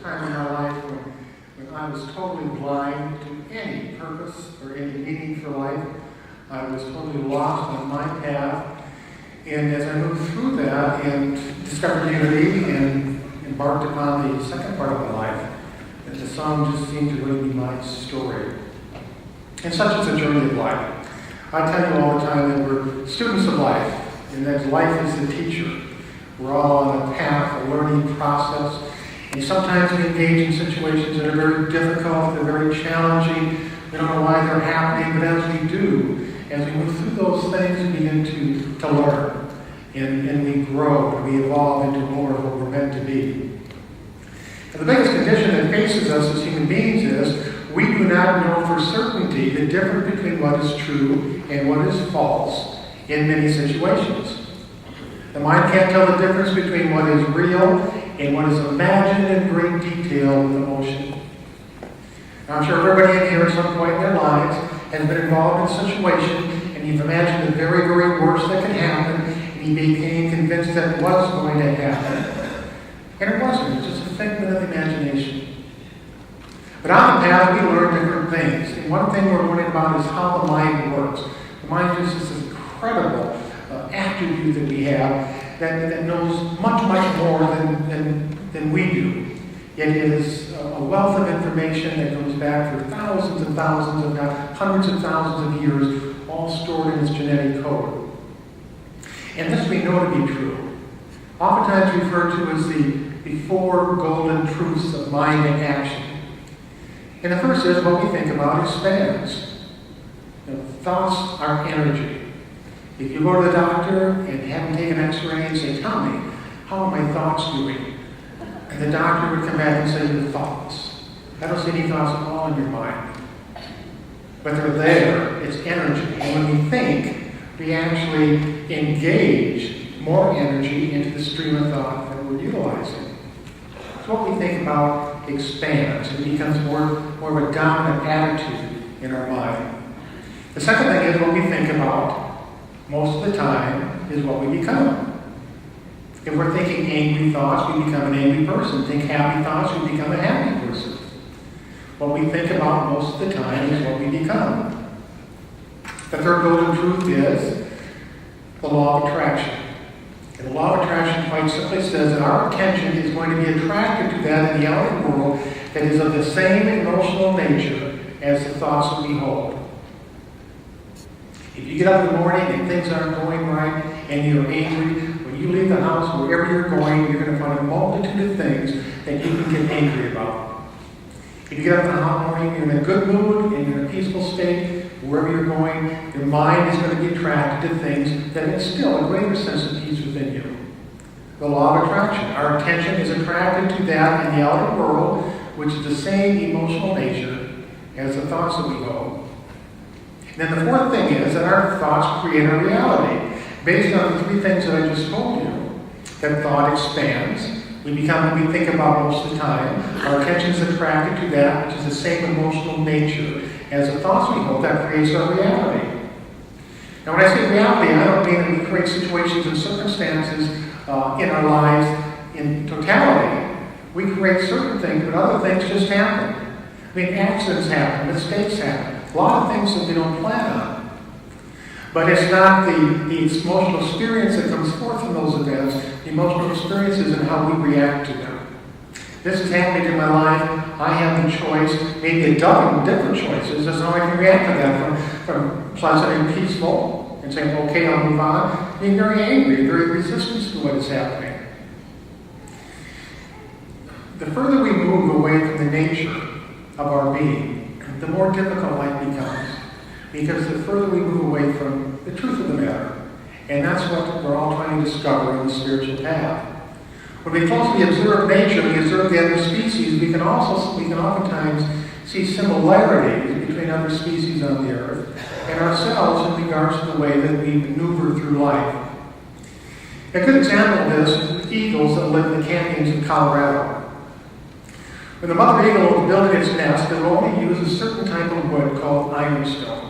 time in my life when I was totally blind to any purpose or any meaning for life. I was totally lost on my path. And as I moved through that and discovered unity and embarked upon the second part of my life, that the song just seemed to really be my story. And such is the journey of life. I tell you all the time that we're students of life, and that life is the teacher. We're all on a path, a learning process. And sometimes we engage in situations that are very difficult, they're very challenging. We don't know why they're happening, but as we do, as we move through those things, we begin to learn. And we grow, and we evolve into more of what we're meant to be. And the biggest condition that faces us as human beings is we do not know for certainty the difference between what is true and what is false in many situations. The mind can't tell the difference between what is real and what is imagined in great detail with emotion. Now, I'm sure everybody in here at some point in their lives has been involved in a situation, and you've imagined the very, very worst that could happen, and you became convinced that it was going to happen. And it wasn't. It's just a figment of imagination. But on the path, we learn different things. And one thing we're learning about is how the mind works. The mind is this incredible attribute that we have that knows much, much more than we do. It is a wealth of information that goes back for thousands and thousands, if not hundreds of thousands of years, all stored in its genetic code. And this we know to be true. Oftentimes referred to as the four golden truths of mind and action. And the first is what we think about expands. Thoughts are energy. If you go to the doctor and have him take an x-ray and say, "Tell me, how are my thoughts doing?" And the doctor would come back and say, "Your thoughts. I don't see any thoughts at all in your mind." But they're there. It's energy. And when we think, we actually engage more energy into the stream of thought that we're utilizing. So what we think about expands. It becomes more of a dominant attitude in our mind. The second thing is what we think about most of the time is what we become. If we're thinking angry thoughts, we become an angry person. Think happy thoughts, we become a happy person. What we think about most of the time is what we become. The third golden truth is the law of attraction. And the law of attraction quite simply says that our attention is going to be attracted to that in the outer world that is of the same emotional nature as the thoughts that we hold. If you get up in the morning and things aren't going right and you're angry, when you leave the house, wherever you're going, you're going to find a multitude of things that you can get angry about. If you get up in the morning, you're in a good mood and you're in a peaceful state, wherever you're going, your mind is going to be attracted to things that instill a greater sense of peace within you. The law of attraction. Our attention is attracted to that in the outer world, which is the same emotional nature as the thoughts that we hold. And then the fourth thing is that our thoughts create a reality. Based on the three things that I just told you, that thought expands. We become what we think about most of the time. Our attention is attracted to that, which is the same emotional nature as the thoughts we hold. That creates our reality. Now, when I say reality, I don't mean that we create situations and circumstances in our lives in totality. We create certain things, but other things just happen. I mean, accidents happen, mistakes happen. A lot of things that we don't plan on. But it's not the emotional experience that comes forth from those events. The emotional experiences and how we react to them. This is happening in my life. I have the choice, maybe a dozen different choices, as to how I can react to that, from pleasant and peaceful, and saying, "Okay, I'll move on," being very angry, very resistant to what is happening. The further we move away from the nature of our being, the more difficult life becomes. Because the further we move away from the truth of the matter. And that's what we're all trying to discover in the spiritual path. When we closely observe nature, we observe the other species, we can oftentimes see similarities between other species on the earth and ourselves in regards to the way that we maneuver through life. A good example of this is eagles that live in the canyons in Colorado. When the mother eagle is building its nest, it will only use a certain type of wood called ironstone.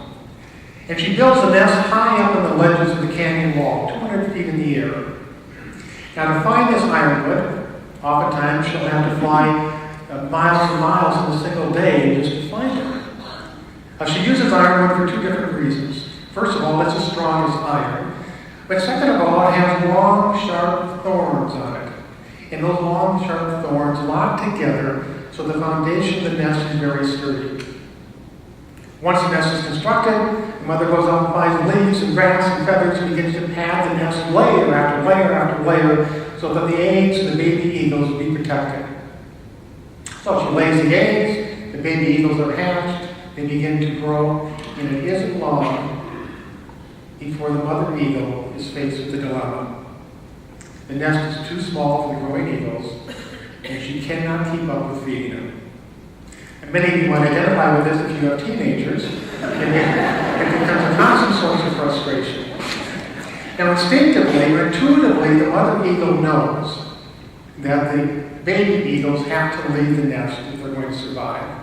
And she builds the nest high up on the ledges of the canyon wall, 200 feet in the air. Now, to find this ironwood, oftentimes she'll have to fly miles and miles in a single day just to find it. She uses ironwood for two different reasons. First of all, it's as strong as iron. But second of all, it has long, sharp thorns on it. And those long, sharp thorns lock together so the foundation of the nest is very sturdy. Once the nest is constructed, the mother goes out and finds leaves and grass and feathers and begins to pad the nest layer after layer after layer so that the eggs and the baby eagles will be protected. So she lays the eggs, the baby eagles are hatched, they begin to grow, and it isn't long before the mother eagle is faced with the dilemma. The nest is too small for the growing eagles, and she cannot keep up with feeding them. And many of you might identify with this if you have teenagers, and it becomes a constant source of frustration. Now instinctively or intuitively, the mother eagle knows that the baby eagles have to leave the nest if they're going to survive.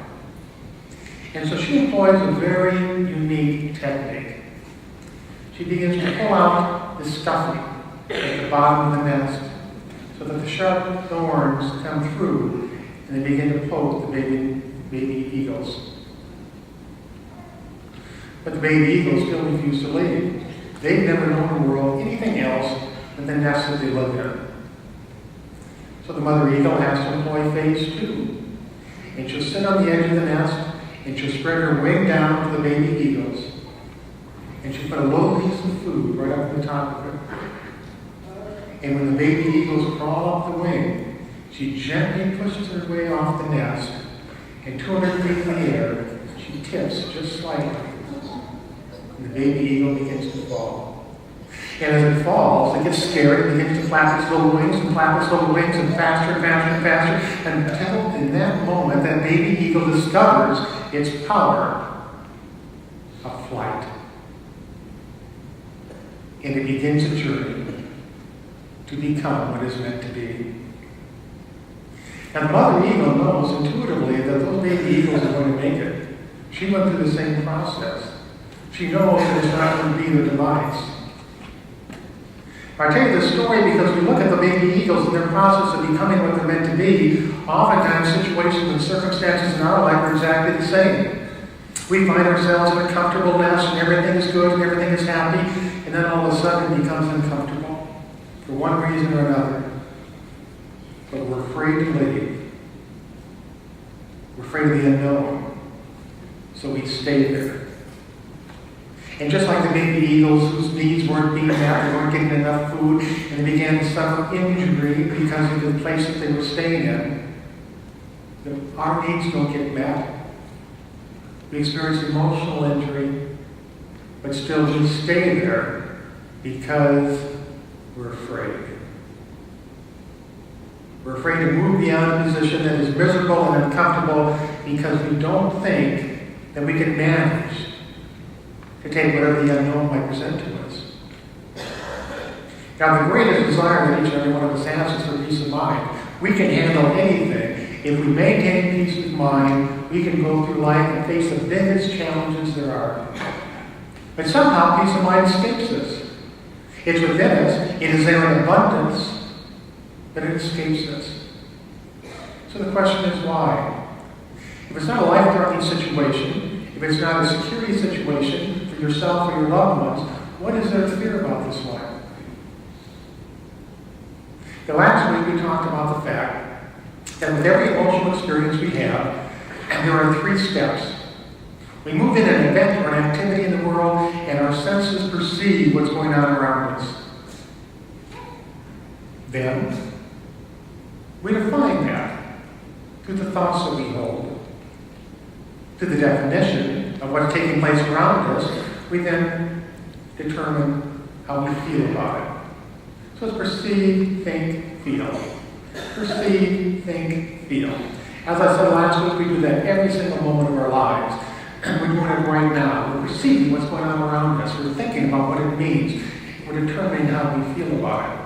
And so she employs a very unique technique. She begins to pull out the stuffing at the bottom of the nest so that the sharp thorns come through and they begin to poke the baby eagles. But the baby eagles still refuse to leave. They've never known in the world anything else than the nest that they live in. So the mother eagle has to employ phase 2. And she'll sit on the edge of the nest and she'll spread her wing down to the baby eagles. And she'll put a little piece of food right up on the top of it. And when the baby eagles crawl up the wing, she gently pushes her way off the nest, and 200 feet in the air, she tips just slightly. And the baby eagle begins to fall. And as it falls, it gets scared, it begins to flap its little wings and flap its little wings and faster and faster and faster, until in that moment that baby eagle discovers its power of flight. And it begins a journey to become what it's meant to be. And the mother eagle knows intuitively that those baby eagles are going to make it. She went through the same process. She knows that it's not going to be their demise. I tell you this story because we look at the baby eagles and their process of becoming what they're meant to be. Oftentimes situations and circumstances in our life are exactly the same. We find ourselves in a comfortable nest and everything is good and everything is happy, and then all of a sudden it becomes uncomfortable for one reason or another. But we're afraid to leave. We're afraid of the unknown. So we stay there. And just like the baby eagles whose needs weren't being met, they weren't getting enough food, and they began to suffer injury because of the place that they were staying in, our needs don't get met. We experience emotional injury, but still we stay there because we're afraid. We're afraid to move beyond a position that is miserable and uncomfortable because we don't think that we can manage to take whatever the unknown might present to us. Now, the greatest desire that each and every one of us has is for peace of mind. We can handle anything. If we maintain peace of mind, we can go through life and face the biggest challenges there are. But somehow, peace of mind escapes us. It's within us. It is there in abundance, but it escapes us. So the question is why? If it's not a life-threatening situation, if it's not a security situation for yourself or your loved ones, what is there to fear about this life? The last week we talked about the fact that with every emotional experience we have, there are 3 steps. We move in an event or an activity in the world, and our senses perceive what's going on around us. Then, we define that through the thoughts that we hold. Through the definition of what's taking place around us, we then determine how we feel about it. So it's perceive, think, feel. Perceive, think, feel. As I said last week, we do that every single moment of our lives. We're doing it right now. We're perceiving what's going on around us. We're thinking about what it means. We're determining how we feel about it.